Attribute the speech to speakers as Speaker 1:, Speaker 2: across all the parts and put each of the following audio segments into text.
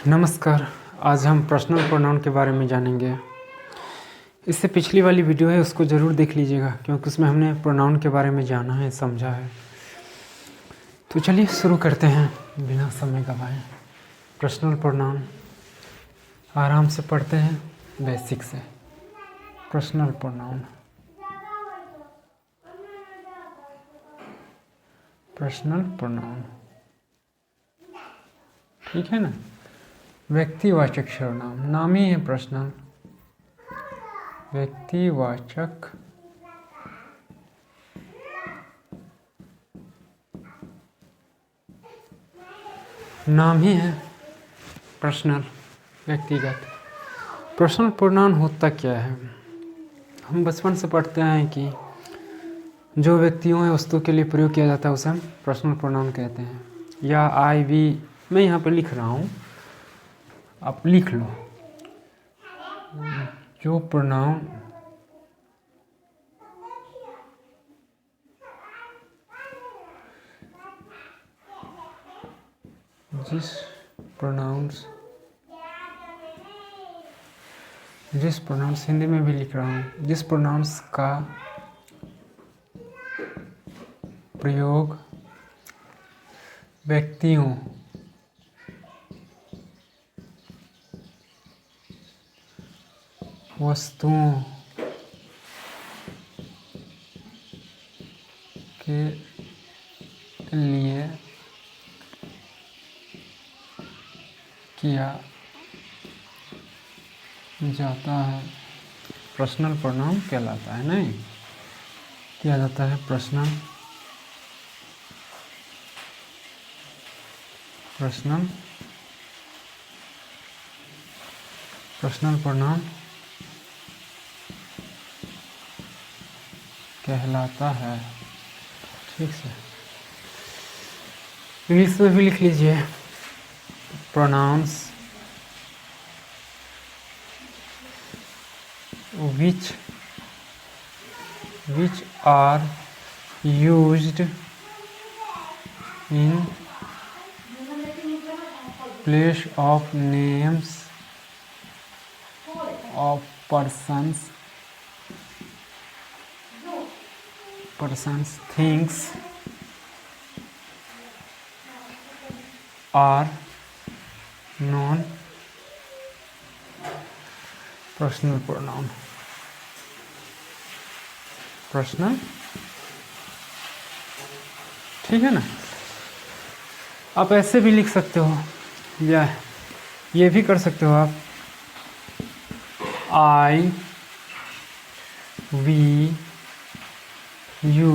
Speaker 1: नमस्कार। आज हम पर्सनल प्रोनाउन के बारे में जानेंगे। इससे पिछली वाली वीडियो है, उसको ज़रूर देख लीजिएगा, क्योंकि उसमें हमने प्रोनाउन के बारे में जाना है, समझा है। तो चलिए शुरू करते हैं बिना समय गवाए। पर्सनल प्रोनाउन आराम से पढ़ते हैं, बेसिक से। पर्सनल प्रोनाउन, पर्सनल प्रोनाउन, ठीक है ना। व्यक्तिवाचक सर्वनाम, नाम ही है पर्सनल। व्यक्तिवाचक नाम ही है पर्सनल, व्यक्तिगत। पर्सनल प्रोनाउन होता क्या है? हम बचपन से पढ़ते हैं कि जो व्यक्तियों या वस्तु के लिए प्रयोग किया जाता है उसे हम पर्सनल प्रोनाउन कहते हैं। या आई वी, मैं यहाँ पे लिख रहा हूँ, आप लिख लो। जो प्रोनाउन जिस प्रोनाउंस हिंदी में भी लिख रहा हूँ, जिस प्रोनाउंस का प्रयोग व्यक्तियों, वस्तुओं के लिए किया जाता है, पर्सनल प्रोनाउन कहलाता है। नहीं किया जाता है पर्सनल प्रोनाउन कहलाता है। ठीक से इंग्लिश में भी लिख लीजिए। Pronouns which are used in place of names of persons, things are known personal pronoun. Personal, ठीक है ना। आप ऐसे भी लिख सकते हो, या ये भी कर सकते हो आप। आई वी यू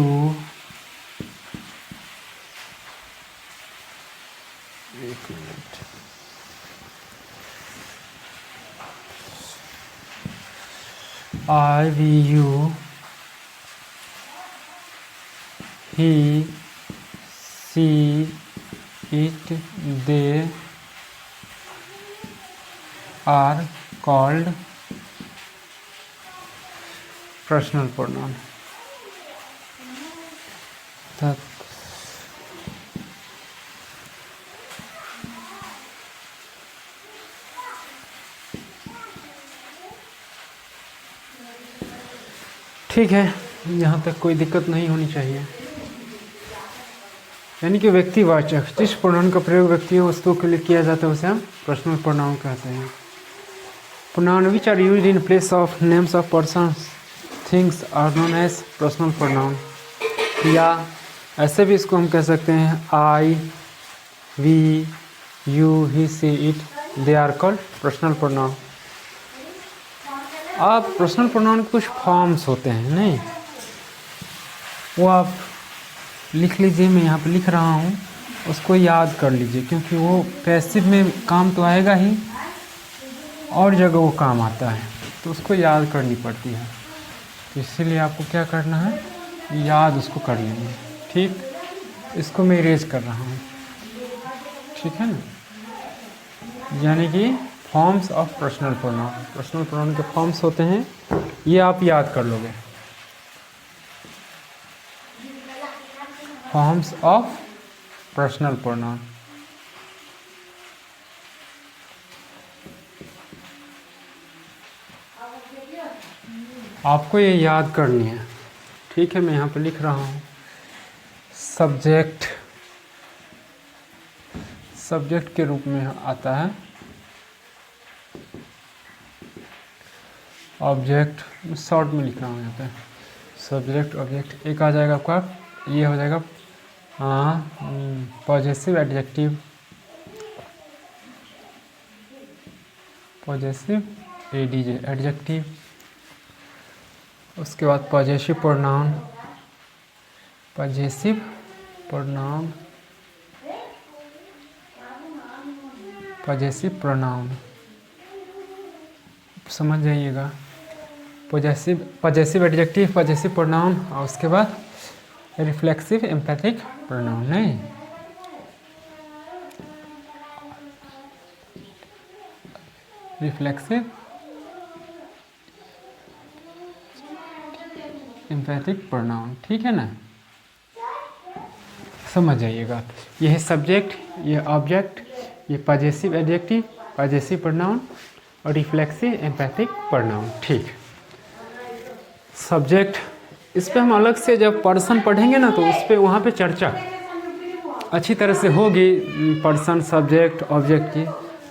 Speaker 1: एक minute, I, we, you, he, she, it, they are called personal pronoun. ठीक है, यहाँ तक कोई दिक्कत नहीं होनी चाहिए। यानी कि व्यक्तिवाचक, जिस प्रोनाउन का प्रयोग व्यक्तियों वस्तुओं के लिए किया जाता है उसे हम पर्सनल प्रोनाउन कहते हैं। Pronoun which are used in place of names of persons things are known as personal pronoun. या ऐसे भी इसको हम कह सकते हैं, I we you he she it they are called personal pronoun. आप पर्सनल प्रोनाउन के कुछ फॉर्म्स होते हैं, नहीं वो आप लिख लीजिए। मैं यहाँ पे लिख रहा हूँ, उसको याद कर लीजिए, क्योंकि वो पैसिव में काम तो आएगा ही, और जगह वो काम आता है, तो उसको याद करनी पड़ती है। तो इसीलिए आपको क्या करना है, याद उसको कर लेना है। ठीक, इसको मैं इरेज कर रहा हूँ, ठीक है ना। यानी कि forms of personal pronoun, personal pronoun के फॉर्म्स होते हैं, ये आप याद कर लोगे। फॉर्म्स ऑफ पर्सनल प्रोनाउन, आपको ये याद करनी है, ठीक है। मैं यहाँ पे लिख रहा हूँ सब्जेक्ट, सब्जेक्ट के रूप में आता है। ऑब्जेक्ट शॉर्ट में लिख रहा हूँ यहाँ पे, सब्जेक्ट ऑब्जेक्ट। एक आ जाएगा आपका, ये हो जाएगा possessive adjective, possessive ADJ adjective. उसके बाद possessive pronoun, possessive pronoun, possessive pronoun, समझ जाइएगा। पॉजेसिव एडजेक्टिव, पॉजेसिव प्रोनाउन, और उसके बाद रिफ्लेक्सिव एम्पैथिक प्रोनाउन। नहीं, रिफ्लेक्सिव एम्पैथिक प्रोनाउन, ठीक है ना, समझ जाइएगा। ये है सब्जेक्ट, ये ऑब्जेक्ट, ये पॉजेसिव एडजेक्टिव, पॉजेसिव प्रोनाउन और रिफ्लेक्सिव एम्पैथिक प्रोनाउन। ठीक, सब्जेक्ट, इस पे हम अलग से जब पर्सन पढ़ेंगे ना तो उस पे वहाँ पे चर्चा अच्छी तरह से होगी, पर्सन सब्जेक्ट ऑब्जेक्ट की।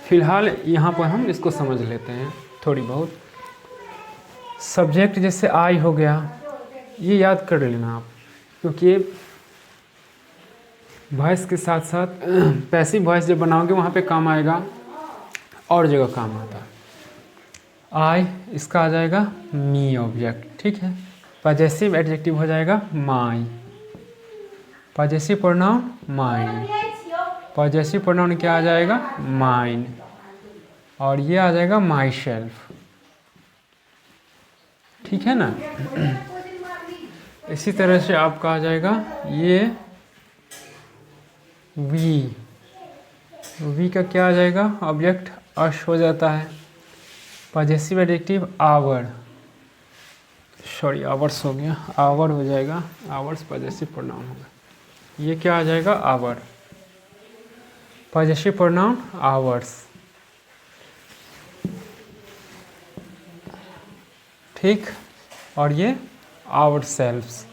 Speaker 1: फिलहाल यहाँ पर हम इसको समझ लेते हैं थोड़ी बहुत। सब्जेक्ट जैसे आई हो गया, ये याद कर लेना आप, क्योंकि वॉइस के साथ साथ पैसिव वॉइस जब बनाओगे वहाँ पे काम आएगा, और जगह काम आता है। आई, इसका आ जाएगा मी ऑब्जेक्ट, ठीक है। पॉजेसिव एडजेक्टिव हो जाएगा my, possessive pronoun mine, possessive pronoun क्या आ जाएगा माइन, और ये आ जाएगा माई सेल्फ, ठीक है ना। इसी तरह से आपका आ जाएगा ये वी, वी का क्या आ जाएगा ऑब्जेक्ट अश हो जाता है। Possessive adjective our, sorry ours हो गया, आवर हो जाएगा, आवर्स पॉजेसिव प्रोनाउन होगा। ये क्या आ जाएगा आवर, पॉजेसिव प्रोनाउन आवर्स, ठीक। और ये आवर सेल्फ्स,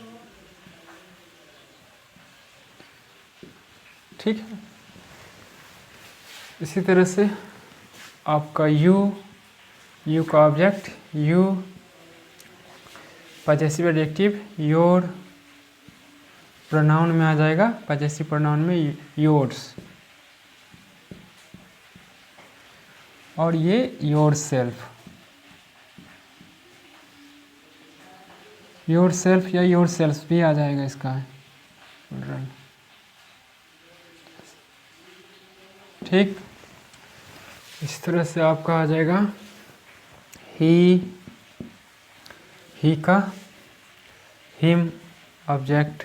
Speaker 1: ठीक है। इसी तरह से आपका यू, यू का object you, possessive adjective your, pronoun में आ जाएगा पॉजेसिव प्रोनाउन में योर्स, और ये योर सेल्फ, योर सेल्फ या योर सेल्फ भी आ जाएगा इसका, ठीक। इस तरह से आपका आ जाएगा ही का हिम ऑब्जेक्ट,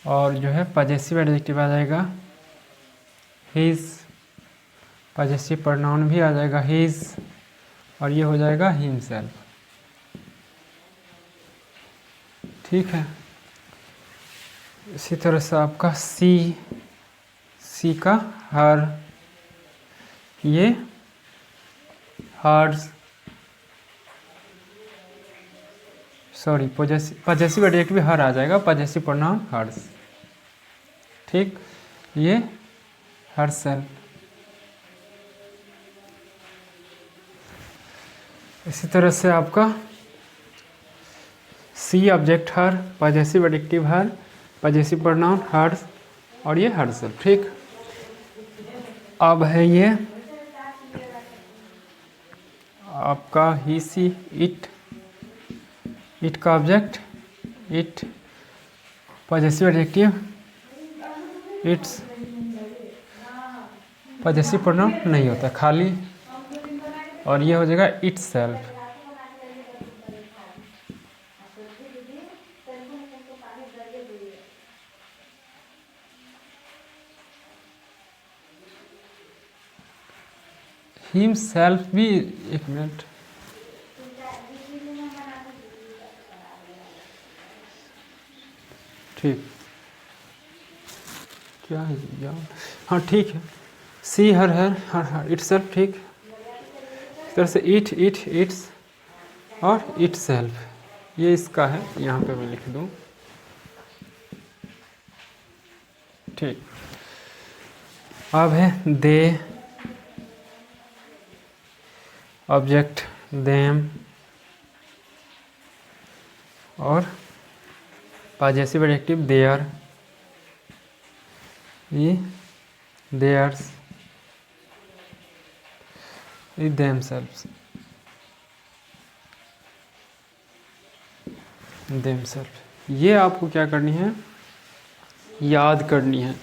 Speaker 1: और जो है पॉजेसिव एडजेक्टिव आ जाएगा हिज, पॉजेसिव प्रोनाउन भी आ जाएगा हिज, और ये हो जाएगा हिमसेल्फ, ठीक है। इसी तरह से आपका सी, सी का हर, ये हर्स, सॉरी पॉजेसिव एडजेक्टिव हर आ जाएगा, पॉजेसिव प्रोनाउन हर्स, ठीक। ये हर सेल्फ। इसी तरह से आपका सी ऑब्जेक्ट हर, पॉजेसिव एडजेक्टिव हर, पॉजेसिव प्रोनाउन हर्स, और ये हर सेल्फ, ठीक। अब है ये आपका ही सी इट, इट का object it, possessive adjective it's, possessive pronoun नहीं होता खाली, और ये हो जाएगा इट सेल्फ, हिम सेल्फ भी, एक मिनट, ठीक, क्या है यार, हाँ ठीक है। सी हर हर हर हर इट सेल्फ, ठीक। इस तरह से ईट, ईट, ईट्स और इट सेल्फ, ये इसका है, यहाँ पे मैं लिख दूँ। ठीक, अब है दे, ऑब्जेक्ट देम, और पॉजेसिव एडजेक्टिव देयर, ये देयर्स, ये देमसेल्व्स, देमसेल्फ। ये आपको क्या करनी है, याद करनी है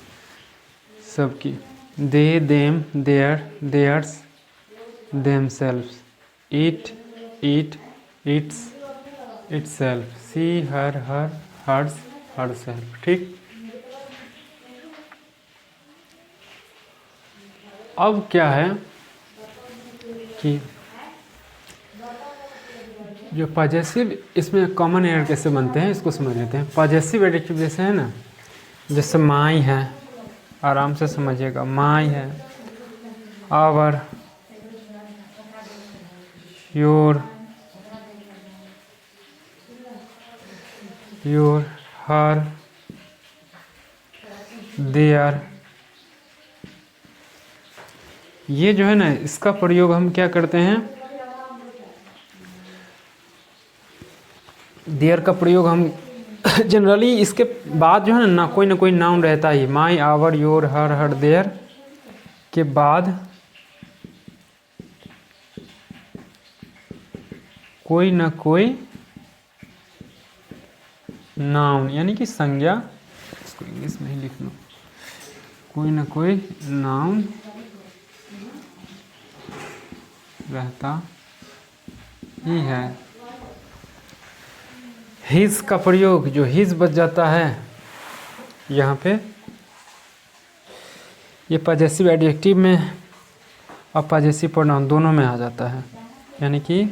Speaker 1: सबकी। They, them, their, theirs, themselves, it, it, its, itself, she, her, hers, herself. ठीक, अब क्या है कि जो पॉजेसिव, इसमें कॉमन एरर कैसे बनते हैं इसको समझ लेते हैं। पॉजेसिव एडजेक्टिव जैसे है ना, जैसे माई है, आराम से समझिएगा, माई है, our, your, your, her, their, ये जो है ना, इसका प्रयोग हम क्या करते हैं, देयर का प्रयोग हम जनरली इसके बाद जो है ना कोई नाउन रहता ही, माई, आवर, योर, हर, देयर के बाद कोई ना कोई नाउन यानी कि संज्ञा, इसको इंग्लिश में ही लिख लो, कोई ना कोई नाउन रहता ही है। हिज का प्रयोग, जो हिज बच जाता है यहाँ पे, ये पॉजेसिव एडजेक्टिव में और पॉजेसिव प्रोनाउन दोनों में आ जाता है, यानी कि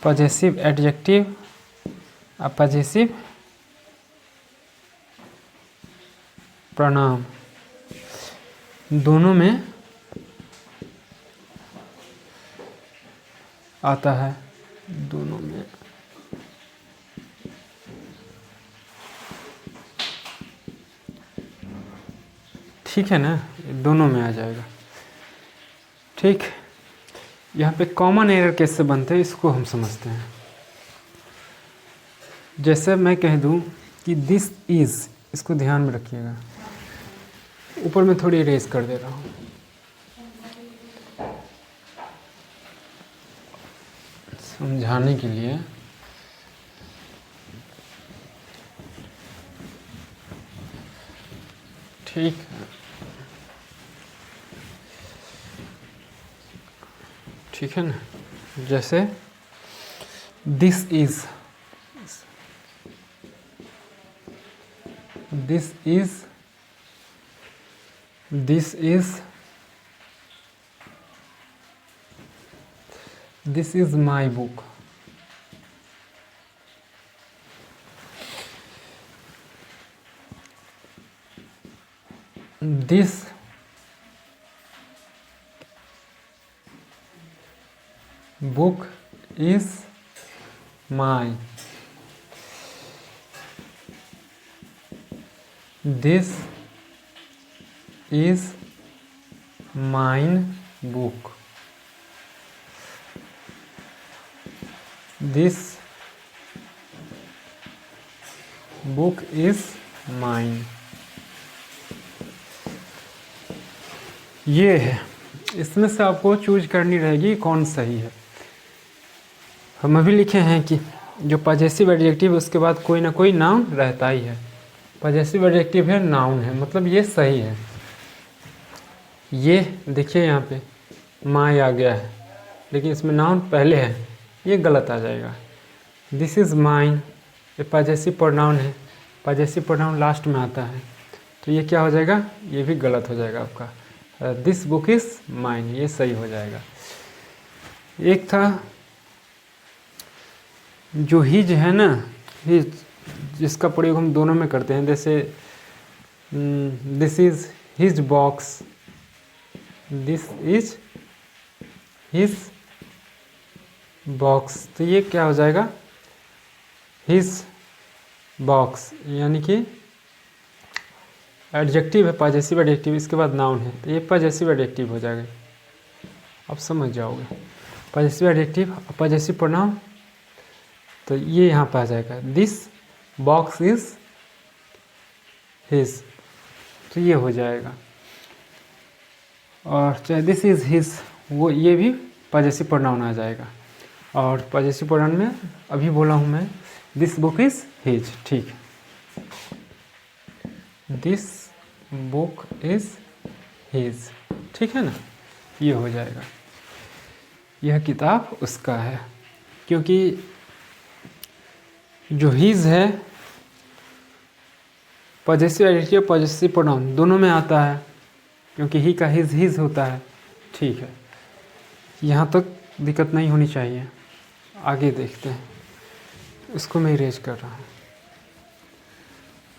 Speaker 1: पॉजेसिव एडजेक्टिव और पॉजेसिव प्रोनाउन दोनों में आता है, दोनों में। ठीक है ना, दोनों में आ जाएगा। ठीक, यहाँ पे कॉमन एरर कैसे बनते हैं इसको हम समझते हैं। जैसे मैं कह दूं कि दिस इज, इसको ध्यान में रखिएगा, ऊपर में थोड़ी इरेज कर दे रहा हूँ समझाने के लिए। ठीक है, ठीक है ना, जैसे this is, this is, this is, this is my book. This book is mine. This is mine book. This book is mine. ये है, इसमें से आपको चूज करनी रहेगी कौन सही है। हम अभी लिखे हैं कि जो पॉजेसिव एडजेक्टिव उसके बाद कोई ना कोई नाउन रहता ही है। पॉजेसिव एडजेक्टिव है, नाउन है, मतलब ये सही है। ये देखिए यहाँ पे माई आ गया है, लेकिन इसमें नाउन पहले है, ये गलत आ जाएगा। दिस इज़ माइन, ये पॉजेसिव प्रोनाउन है, पॉजेसिव प्रोनाउन लास्ट में आता है, तो ये क्या हो जाएगा, ये भी गलत हो जाएगा आपका। दिस बुक इज़ माइन, ये सही हो जाएगा। एक था जो हिज है ना, हिज, जिसका प्रयोग हम दोनों में करते हैं, जैसे this is his box, this is his box. तो ये क्या हो जाएगा, हिज बॉक्स, यानी कि एडजेक्टिव है, पॉजेसिव एडजेक्टिव, इसके बाद नाउन है, तो ये पॉजेसिव एडजेक्टिव हो जाएगा। अब समझ जाओगे पॉजेसिव एडजेक्टिव, पॉजेसिव प्रोनाउन, तो ये यहाँ पे आ जाएगा, दिस बॉक्स इज हिज, तो ये हो जाएगा। और चाहे दिस इज हिज, वो ये भी पॉजेसिव प्रोनाउन आ जाएगा। और पॉजेसिव प्रोनाउन में अभी बोला हूँ मैं, दिस बुक इज हिज, ठीक, दिस बुक इज हिज, ठीक है ना, ये हो जाएगा, यह किताब उसका है। क्योंकि जो हिज है पॉजेसिव एडजेक्टिव पॉजेसिव प्रोनाउन दोनों में आता है, क्योंकि ही का हिज होता है, ठीक है, यहाँ तक दिक्कत नहीं होनी चाहिए। आगे देखते हैं, इसको मैं इरेज कर रहा हूँ।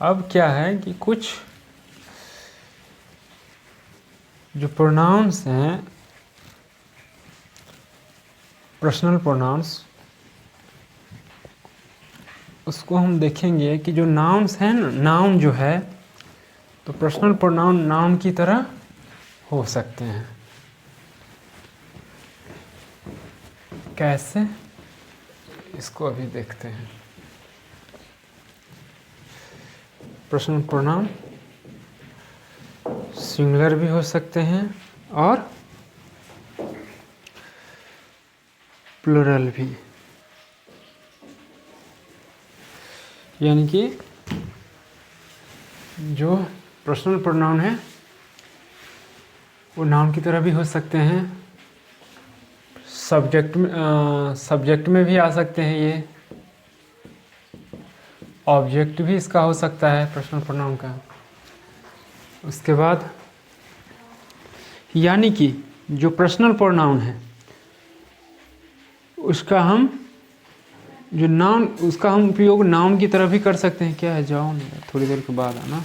Speaker 1: अब क्या है कि कुछ जो प्रोनाउंस हैं, पर्सनल प्रोनाउंस, उसको हम देखेंगे कि जो नाउन्स हैं ना, नाउन जो है तो पर्सनल प्रोनाउन नाउन की तरह हो सकते हैं। कैसे, इसको अभी देखते हैं। पर्सनल प्रोनाउन सिंगुलर भी हो सकते हैं और प्लूरल भी, यानी कि जो पर्सनल प्रोनाउन है वो नाउन की तरह भी हो सकते हैं, सब्जेक्ट में भी आ सकते हैं, ये ऑब्जेक्ट भी इसका हो सकता है पर्सनल प्रोनाउन का। उसके बाद यानी कि जो पर्सनल प्रोनाउन है उसका हम जो नाउन, उसका हम उपयोग नाउन की तरह भी कर सकते हैं। क्या है, जाओ नहीं, थोड़ी देर के बाद आना।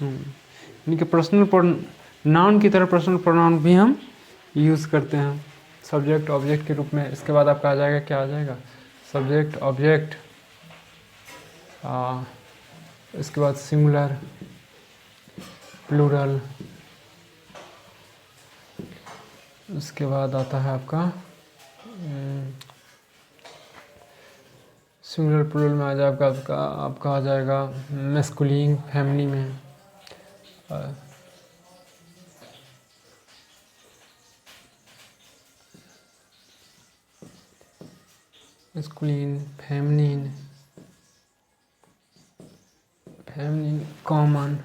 Speaker 1: यानी कि पर्सनल नाउन की तरह पर्सनल प्रोनाउन भी हम यूज़ करते हैं सब्जेक्ट ऑब्जेक्ट के रूप में। इसके बाद आपका आ जाएगा, क्या आ जाएगा, सब्जेक्ट ऑब्जेक्ट, इसके बाद सिंगुलर, प्लूरल, उसके बाद आता है आपका सिंगुलर प्लूरल में आ जाएगा आपका आ जाएगा मैस्कुलिन, फैमिली में masculine, feminine, common,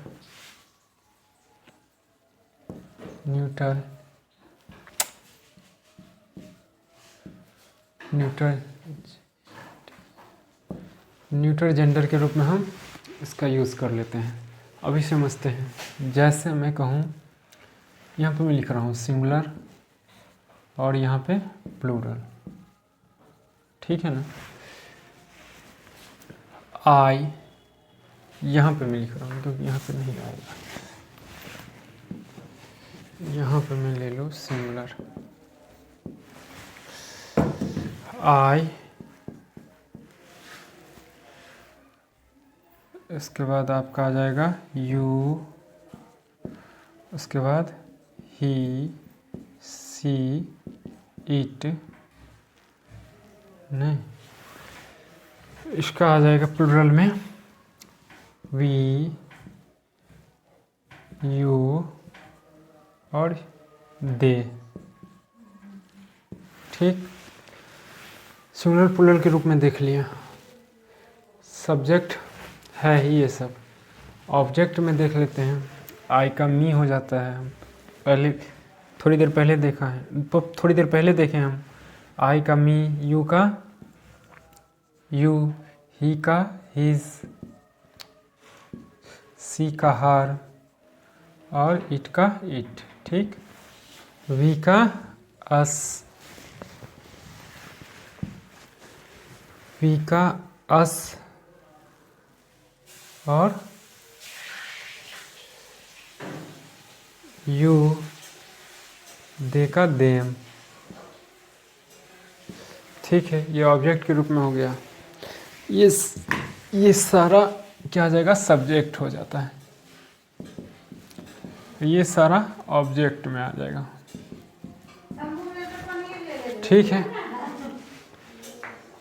Speaker 1: neutral, neutral gender के रूप में हम इसका यूज़ कर लेते हैं। अभी समझते हैं। जैसे मैं कहूँ, यहाँ पे मैं लिख रहा हूँ सिंगुलर और यहाँ पे प्लूरल, ठीक है ना। आई यहाँ पे मैं लिख रहा हूँ क्योंकि यहाँ पे नहीं आएगा, यहाँ पे मैं ले लूँ सिंगुलर, आई, इसके बाद आपका आ जाएगा यू, उसके बाद ही, सी, इट, नहीं, इसका आ जाएगा प्लूरल में वी, यू और दे, ठीक। सिंगुलर प्लूरल के रूप में देख लिया। सब्जेक्ट है ही ये सब। ऑब्जेक्ट में देख लेते हैं, आई का मी हो जाता है, पहले थोड़ी देर पहले देखा है, थोड़ी देर पहले देखे हम। आई का मी, यू का यू, ही का हिज, सी का हार और इट का इट, ठीक। वी का अस, वी का अस और यू, दे का देम। ठीक है, ये ऑब्जेक्ट के रूप में हो गया। ये सारा क्या आ जाएगा, सब्जेक्ट हो जाता है। ये सारा ऑब्जेक्ट में आ जाएगा। ठीक है,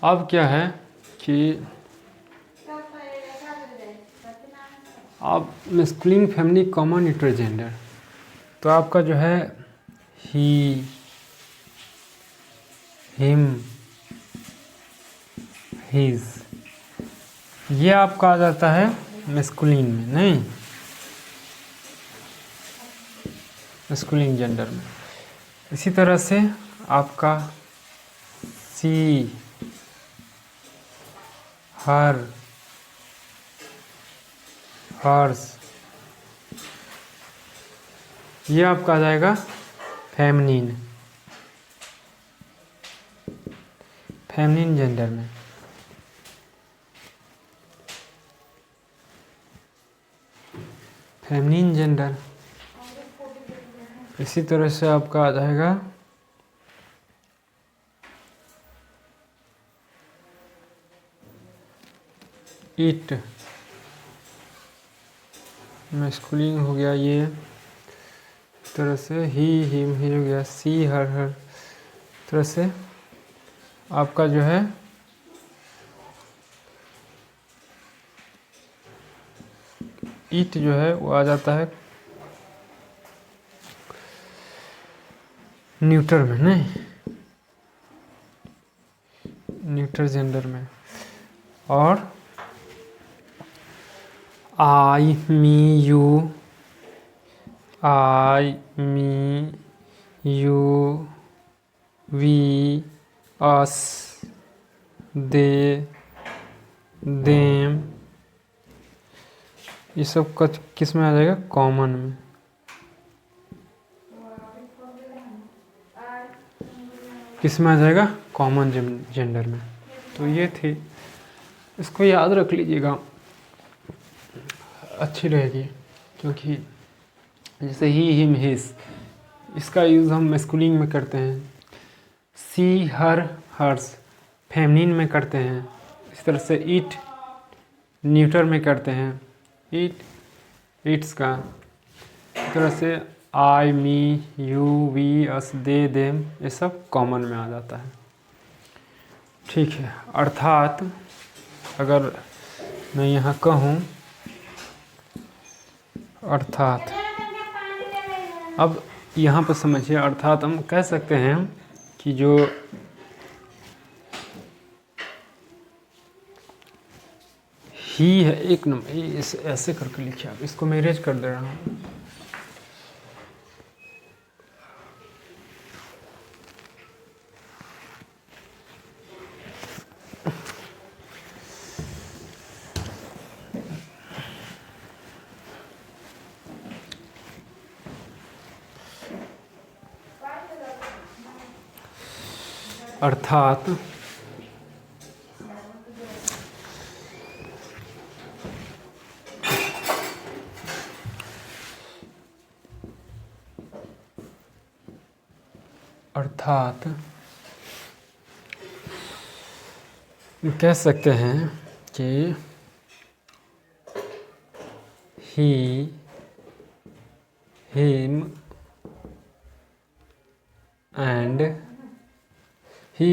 Speaker 1: अब क्या है कि अब मैस्कुलिन फेमिनिन कॉमन इंटरजेंडर, तो आपका जो है ही, हिम, हिज, ये आपका आ जाता है मैस्कुलिन में, नहीं मैस्कुलिन जेंडर में। इसी तरह से आपका सी, हर, हर्स, ये आपका आ जाएगा फेमिनिन, फेमिनिन जेंडर में। Feminine gender. इसी तरह से आपका आ जाएगा इट, मैस्कुलिन हो गया ये। इस तरह से ही, हिम, ही हो गया। सी, हर, हर। इस तरह से आपका जो है इट जो है वो आ जाता है न्यूटर में, नहीं न्यूटर जेंडर में। और I, me, you, I, me, you, we, us, they, them, ये सब किस में आ जाएगा, कॉमन में। किस में आ जाएगा, कॉमन जेंडर में। तो ये थी, इसको याद रख लीजिएगा, अच्छी रहेगी। क्योंकि जैसे ही, हिम, हिस, इसका यूज़ हम मैस्कुलिन में करते हैं। सी, हर, हर्स फेमिनिन में करते हैं। इस तरह से इट न्यूटर में करते हैं, इट, इट्स का। इस तरह से I, me, you, we, us, they, them, ये सब कॉमन में आ जाता है। ठीक है, अर्थात अगर मैं यहाँ कहूँ, अर्थात, अब यहाँ पर समझिए, अर्थात हम कह सकते हैं कि जो ही है, एक नंबर ऐसे करके लिखिए आप, इसको मैं इरेज कर दे रहा हूँ। अर्थात अर्थात कह सकते हैं कि he, him and he,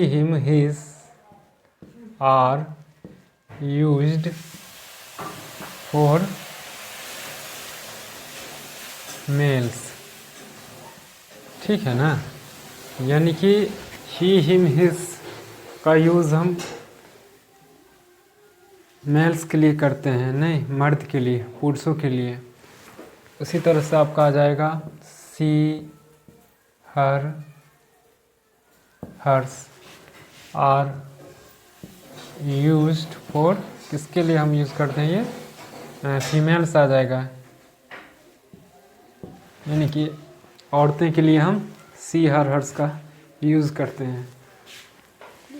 Speaker 1: him, his are used for males। ठीक है ना, यानी कि he, him, his का यूज़ हम मेल्स के लिए करते हैं, नहीं मर्द के लिए, पुरुषों के लिए। उसी तरह से आपका आ जाएगा सी, her, hers are used for, किसके लिए हम यूज़ करते हैं, ये फीमेल्स आ जाएगा, यानी कि औरतें के लिए हम सी, हर, हर्स का यूज़ करते हैं।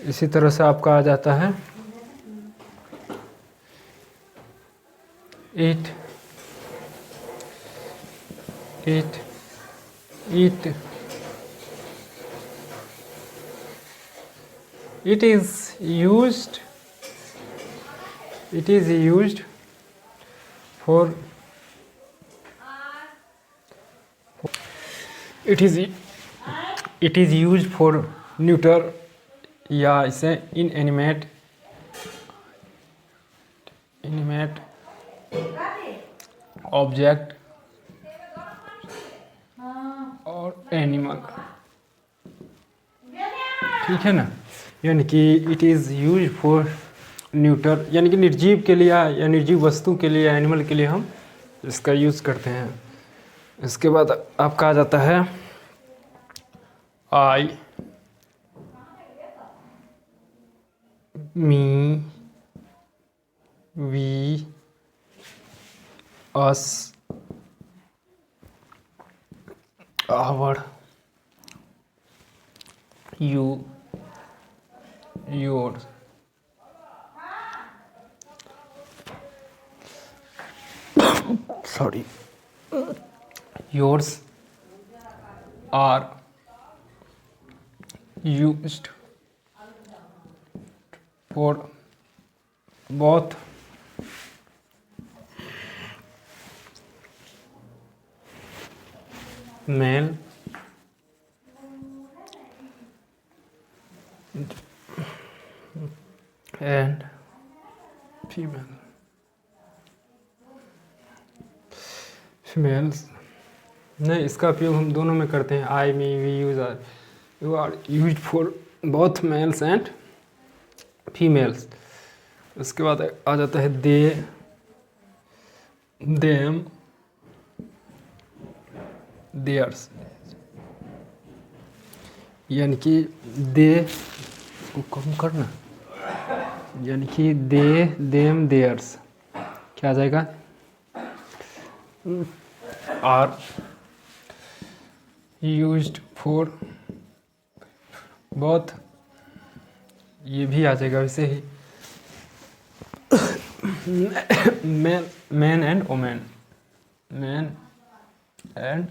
Speaker 1: इसी तरह से आपका आ जाता है it, it it it is used for it is used for neuter या इसे inanimate ऑब्जेक्ट और एनिमल, ठीक है ना। यानी कि it is use for neuter, यानी कि निर्जीव के लिए या निर्जीव वस्तु के लिए, एनिमल के लिए हम इसका यूज़ करते हैं। इसके बाद आपका आ जाता है I, me, we, us, our, you, yours. Sorry, yours are used for both male and females. नहीं, इसका उपयोग हम दोनों में करते हैं। I, me, we you are use for both males and females. उसके बाद आ जाता है दे, देम, देयर्स। यानी कि दे को कम करना, यानी कि दे, देम, देयर्स क्या आ जाएगा, आर यूज्ड फॉर बोथ, ये भी आ जाएगा वैसे ही। Man and women, man and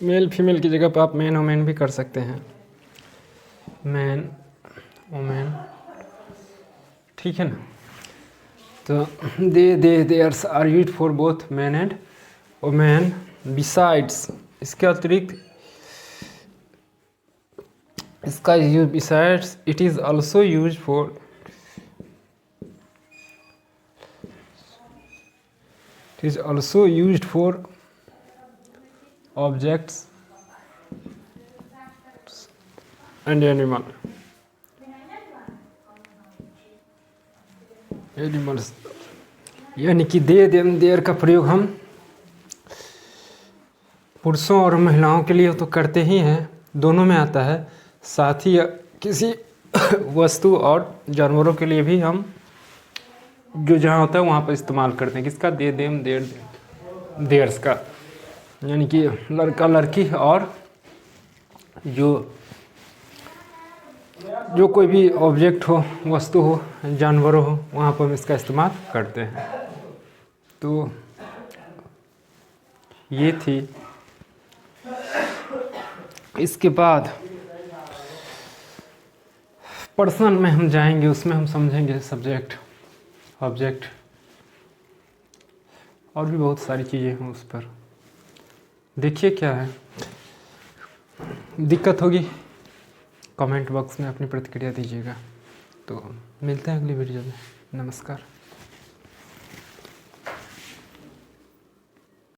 Speaker 1: male female की जगह पर आप मैन वोमेन भी कर सकते हैं, मैन वोमेन, ठीक है ना। तो there's are used for both man and women. Besides, इसके अतिरिक्त इसका use, besides it is also use for, it is also used for objects and animals। यानी कि दे, देम, देयर का प्रयोग हम पुरुषों और महिलाओं के लिए तो करते ही हैं, दोनों में आता है। साथ ही किसी वस्तु और जानवरों के लिए भी हम जो जहाँ होता है वहाँ पर इस्तेमाल करते हैं। किसका, दे, देम, देयर, देयर्स का। यानी कि लड़का लड़की और जो कोई भी ऑब्जेक्ट हो, वस्तु हो, जानवर हो, वहाँ पर हम इसका इस्तेमाल करते हैं। तो ये थी। इसके बाद पर्सन में हम जाएंगे, उसमें हम समझेंगे सब्जेक्ट, ऑब्जेक्ट और भी बहुत सारी चीज़ें हैं उस पर। देखिए क्या है, दिक्कत होगी कमेंट बॉक्स में अपनी प्रतिक्रिया दीजिएगा। तो मिलते हैं अगली वीडियो में। नमस्कार।